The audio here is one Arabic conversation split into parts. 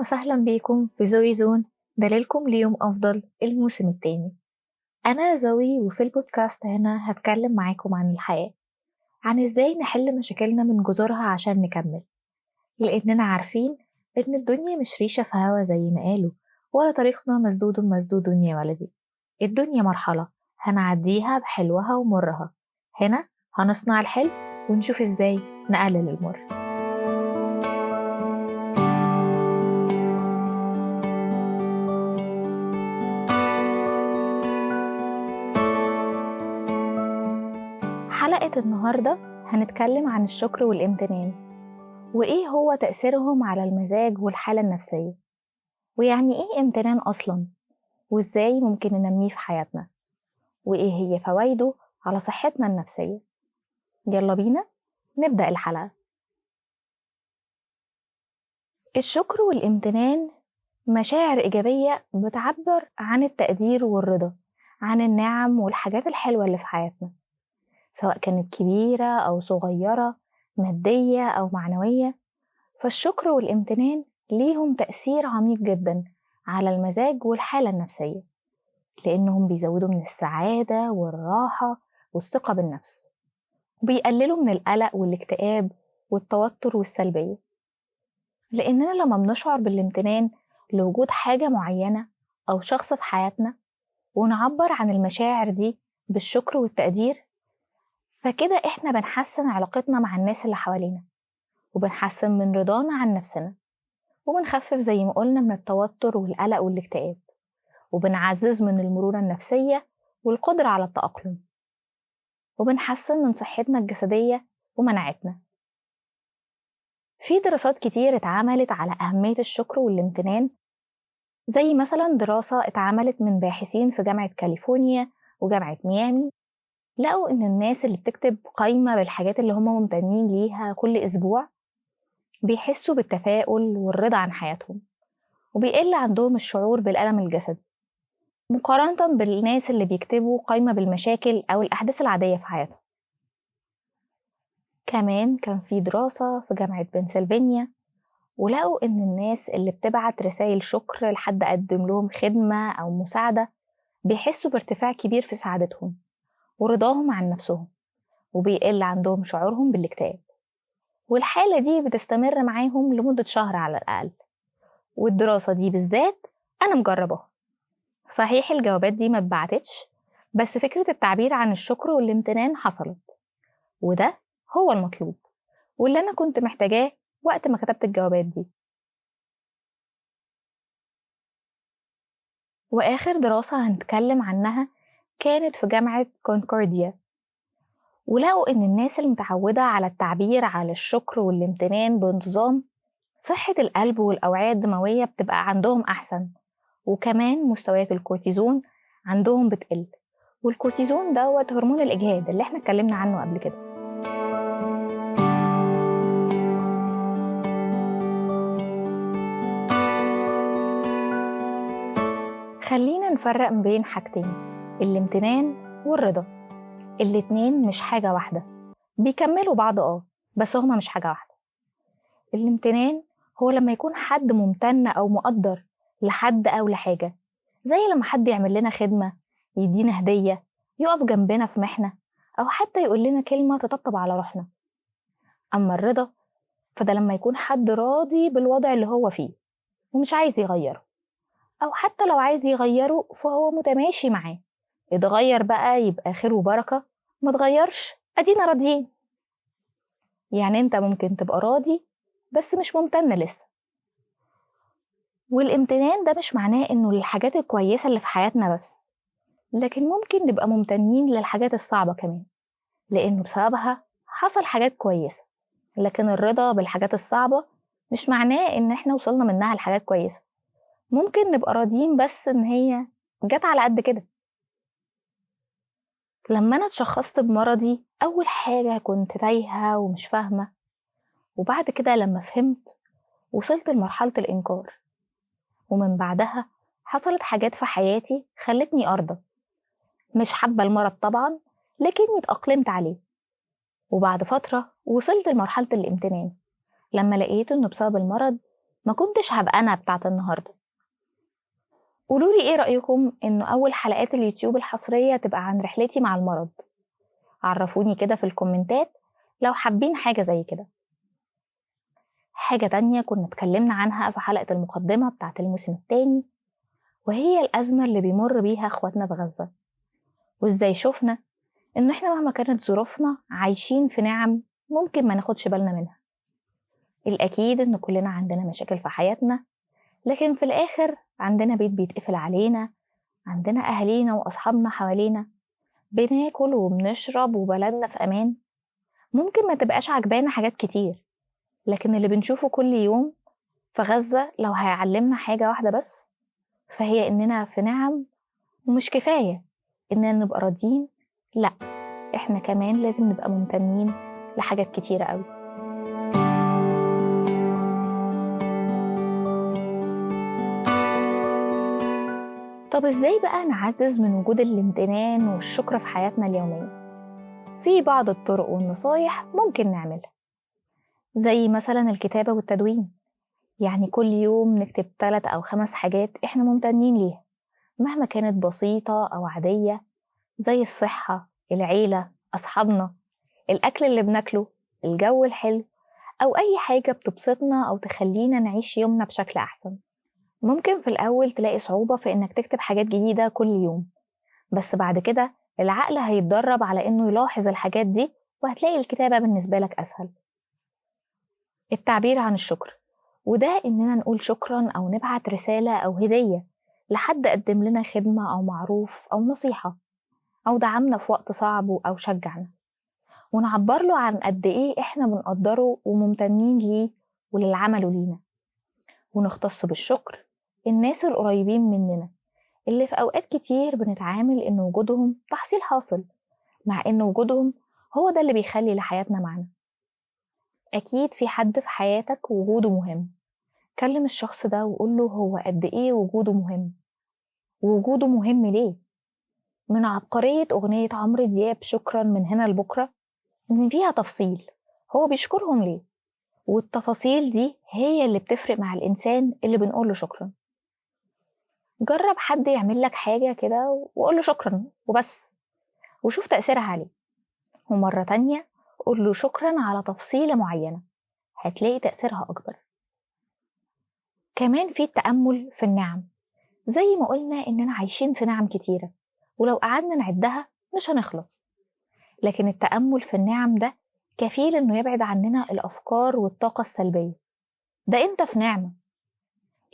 وسهلا بيكم في زوي زون، دليلكم ليوم أفضل الموسم التاني. أنا زوي، وفي البودكاست هنا هتكلم معاكم عن الحياة، عن إزاي نحل مشاكلنا من جذورها عشان نكمل، لأننا عارفين إن الدنيا مش ريشة في هوا زي ما قالوا، ولا طريقنا مسدود مسدود يا ولدي. الدنيا مرحلة هنعديها بحلوها ومرها. هنا هنصنع الحلو ونشوف إزاي نقلل المر. حلقة النهاردة هنتكلم عن الشكر والامتنان، وإيه هو تأثيرهم على المزاج والحالة النفسية، ويعني إيه امتنان أصلاً، وإزاي ممكن ننميه في حياتنا، وإيه هي فوائده على صحتنا النفسية. يلا بينا نبدأ الحلقة. الشكر والامتنان مشاعر إيجابية بتعبر عن التقدير والرضا عن النعم والحاجات الحلوة اللي في حياتنا، سواء كانت كبيرة أو صغيرة، مادية أو معنوية. فالشكر والامتنان ليهم تأثير عميق جدا على المزاج والحالة النفسية، لأنهم بيزودوا من السعادة والراحة والثقة بالنفس، وبيقللوا من القلق والاكتئاب والتوتر والسلبية. لأننا لما بنشعر بالامتنان لوجود حاجة معينة أو شخص في حياتنا، ونعبر عن المشاعر دي بالشكر والتقدير، فكده إحنا بنحسن علاقتنا مع الناس اللي حوالينا، وبنحسن من رضانا عن نفسنا، وبنخفف زي ما قلنا من التوتر والقلق والاكتئاب، وبنعزز من المرونة النفسية والقدرة على التأقلم، وبنحسن من صحتنا الجسدية ومناعتنا. في دراسات كتير اتعملت على أهمية الشكر والامتنان، زي مثلا دراسة اتعملت من باحثين في جامعة كاليفورنيا وجامعة ميامي. لقوا إن الناس اللي بتكتب قائمة بالحاجات اللي هم ممتنين ليها كل أسبوع بيحسوا بالتفاؤل والرضا عن حياتهم، وبيقل عندهم الشعور بالألم الجسدي، مقارنة بالناس اللي بيكتبوا قائمة بالمشاكل أو الأحداث العادية في حياتهم. كمان كان في دراسة في جامعة بنسلفانيا، ولقوا إن الناس اللي بتبعت رسائل شكر لحد قدم لهم خدمة أو مساعدة بيحسوا بارتفاع كبير في سعادتهم ورضاهم عن نفسهم، وبيقل عندهم شعورهم بالاكتئاب. والحالة دي بتستمر معاهم لمدة شهر على الأقل. والدراسة دي بالذات أنا مجرباها. صحيح الجوابات دي ما اتبعتتش، بس فكرة التعبير عن الشكر والامتنان حصلت، وده هو المطلوب واللي أنا كنت محتاجاه وقت ما كتبت الجوابات دي. وآخر دراسة هنتكلم عنها كانت في جامعة كونكورديا، ولقوا إن الناس المتعودة على التعبير على الشكر والامتنان بانتظام، صحة القلب والأوعية الدموية بتبقى عندهم أحسن، وكمان مستويات الكورتيزون عندهم بتقل. والكورتيزون دوت هرمون الإجهاد اللي احنا اتكلمنا عنه قبل كده. خلينا نفرق بين حاجتين، الامتنان والرضا. الاتنين مش حاجة واحدة، بيكملوا بعض بس هما مش حاجة واحدة. الامتنان هو لما يكون حد ممتن أو مقدر لحد أو لحاجة، زي لما حد يعمل لنا خدمة، يدينا هدية، يقف جنبنا في محنة، أو حتى يقول لنا كلمة تطبطب على روحنا. أما الرضا فده لما يكون حد راضي بالوضع اللي هو فيه ومش عايز يغيره، أو حتى لو عايز يغيره فهو متماشي معاه. اتغير بقى يبقى خير وبركة، ما اتغيرش أدينا راضيين. يعني انت ممكن تبقى راضي بس مش ممتن لسه. والامتنان ده مش معناه انه للحاجات الكويسة اللي في حياتنا بس، لكن ممكن نبقى ممتنين للحاجات الصعبة كمان، لانه بسببها حصل حاجات كويسة. لكن الرضا بالحاجات الصعبة مش معناه ان احنا وصلنا منها لحاجات كويسة، ممكن نبقى راضيين بس ان هي جت على قد كده. لما انا اتشخصت بمرضي اول حاجة كنت تايهة ومش فاهمة، وبعد كده لما فهمت وصلت لمرحلة الإنكار، ومن بعدها حصلت حاجات في حياتي خلتني أرضى. مش حابة المرض طبعا، لكني اتأقلمت عليه. وبعد فترة وصلت لمرحلة الامتنان لما لقيت إنه بسبب المرض ما كنتش هبقى أنا بتاعة النهاردة. قولولي إيه رأيكم إنه أول حلقات اليوتيوب الحصرية تبقى عن رحلتي مع المرض. عرفوني كده في الكومنتات لو حابين حاجة زي كده. حاجة تانية كنا اتكلمنا عنها في حلقة المقدمة بتاعة الموسم التاني، وهي الأزمة اللي بيمر بيها اخواتنا في غزة، وازاي شفنا إن احنا مهما كانت ظروفنا عايشين في نعم ممكن ما ناخدش بالنا منها. الأكيد إن كلنا عندنا مشاكل في حياتنا، لكن في الآخر عندنا بيت بيتقفل علينا، عندنا أهالينا وأصحابنا حوالينا، بناكل وبنشرب وبلدنا في أمان. ممكن ما تبقاش عجبانا حاجات كتير، لكن اللي بنشوفه كل يوم في غزة لو هيعلمنا حاجة واحدة بس، فهي إننا في نعم، ومش كفاية إننا نبقى راضيين، لأ، إحنا كمان لازم نبقى ممتنين لحاجات كتيرة قوي. طب إزاي بقى نعزز من وجود الامتنان والشكر في حياتنا اليومية؟ في بعض الطرق والنصايح ممكن نعملها، زي مثلا الكتابة والتدوين. يعني كل يوم نكتب 3 أو 5 حاجات إحنا ممتنين ليها، مهما كانت بسيطة أو عادية، زي الصحة، العيلة، أصحابنا، الأكل اللي بناكله، الجو الحلو، أو أي حاجة بتبسطنا أو تخلينا نعيش يومنا بشكل أحسن. ممكن في الأول تلاقي صعوبة في إنك تكتب حاجات جديدة كل يوم، بس بعد كده العقل هيتدرب على إنه يلاحظ الحاجات دي، وهتلاقي الكتابة بالنسبة لك أسهل. التعبير عن الشكر، وده إننا نقول شكرا أو نبعت رسالة أو هدية لحد قدم لنا خدمة أو معروف أو نصيحة أو دعمنا في وقت صعب أو شجعنا، ونعبر له عن قد إيه إحنا بنقدره وممتنين ليه وللي عمله لينا. ونختص بالشكر الناس القريبين مننا اللي في أوقات كتير بنتعامل إن وجودهم تحصيل حاصل، مع إن وجودهم هو ده اللي بيخلي لحياتنا معنى. أكيد في حد في حياتك وجوده مهم، كلم الشخص ده وقوله هو قد إيه وجوده مهم، ووجوده مهم ليه. من عبقرية أغنية عمرو دياب شكرا من هنا لبكرة إن فيها تفصيل هو بيشكرهم ليه، والتفاصيل دي هي اللي بتفرق مع الإنسان اللي بنقوله شكرا. جرب حد يعمل لك حاجة كده وقوله شكرا وبس، وشوف تأثيرها عليه. ومرة تانية قوله شكرا على تفصيلة معينة، هتلاقي تأثيرها أكبر. كمان في التأمل في النعم، زي ما قلنا إننا عايشين في نعم كتيرة، ولو قعدنا نعدها مش هنخلص. لكن التأمل في النعم ده كفيل إنه يبعد عننا الأفكار والطاقة السلبية. ده أنت في نعمة،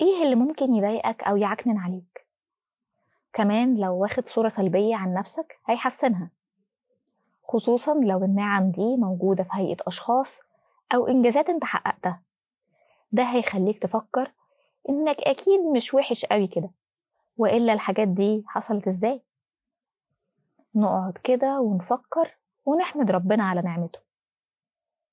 إيه اللي ممكن يضايقك أو يعكنن عليك؟ كمان لو واخد صورة سلبية عن نفسك هيحسنها، خصوصا لو النعم دي موجودة في هيئة أشخاص أو إنجازات أنت حققتها. ده هيخليك تفكر إنك أكيد مش وحش قوي كده، وإلا الحاجات دي حصلت إزاي؟ نقعد كده ونفكر ونحمد ربنا على نعمته.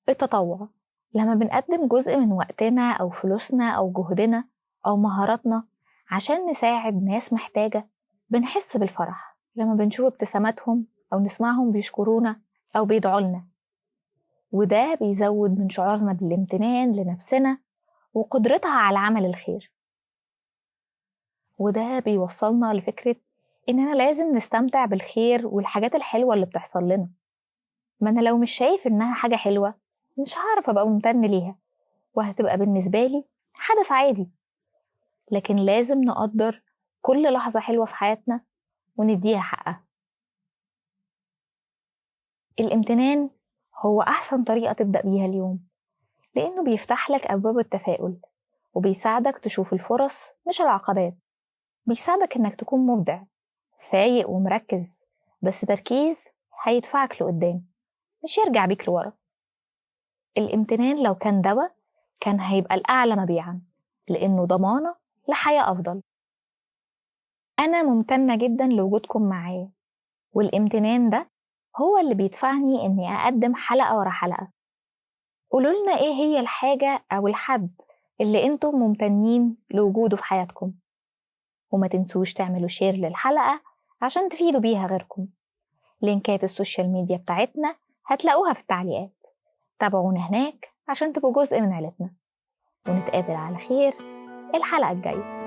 التطوع، لما بنقدم جزء من وقتنا أو فلوسنا أو جهدنا أو مهاراتنا عشان نساعد ناس محتاجة، بنحس بالفرح لما بنشوف ابتساماتهم أو نسمعهم بيشكرونا أو بيدعولنا، وده بيزود من شعورنا بالامتنان لنفسنا وقدرتها على عمل الخير. وده بيوصلنا لفكرة إننا لازم نستمتع بالخير والحاجات الحلوة اللي بتحصل لنا. ما أنا لو مش شايف إنها حاجة حلوة مش هعرف أبقى ممتن ليها، وهتبقى بالنسبة لي حدث عادي. لكن لازم نقدر كل لحظة حلوة في حياتنا ونديها حقها. الامتنان هو أحسن طريقة تبدأ بيها اليوم، لأنه بيفتح لك أبواب التفاؤل وبيساعدك تشوف الفرص مش العقبات. بيساعدك إنك تكون مبدع فايق ومركز، بس تركيز هيدفعك لقدام مش يرجع بيك لورا. الامتنان لو كان دواء كان هيبقى الأعلى مبيعا، لأنه ضمانة لحياة أفضل. أنا ممتنة جدا لوجودكم معايا، والامتنان ده هو اللي بيدفعني إني أقدم حلقة ورا حلقة. قولولنا إيه هي الحاجة أو الحد اللي أنتم ممتنين لوجوده في حياتكم، وما تنسوش تعملوا شير للحلقة عشان تفيدوا بيها غيركم. لينكات السوشيال ميديا بتاعتنا هتلاقوها في التعليقات، تابعونا هناك عشان تبقوا جزء من عيلتنا. ونتقابل على خير الحلقة الجاية.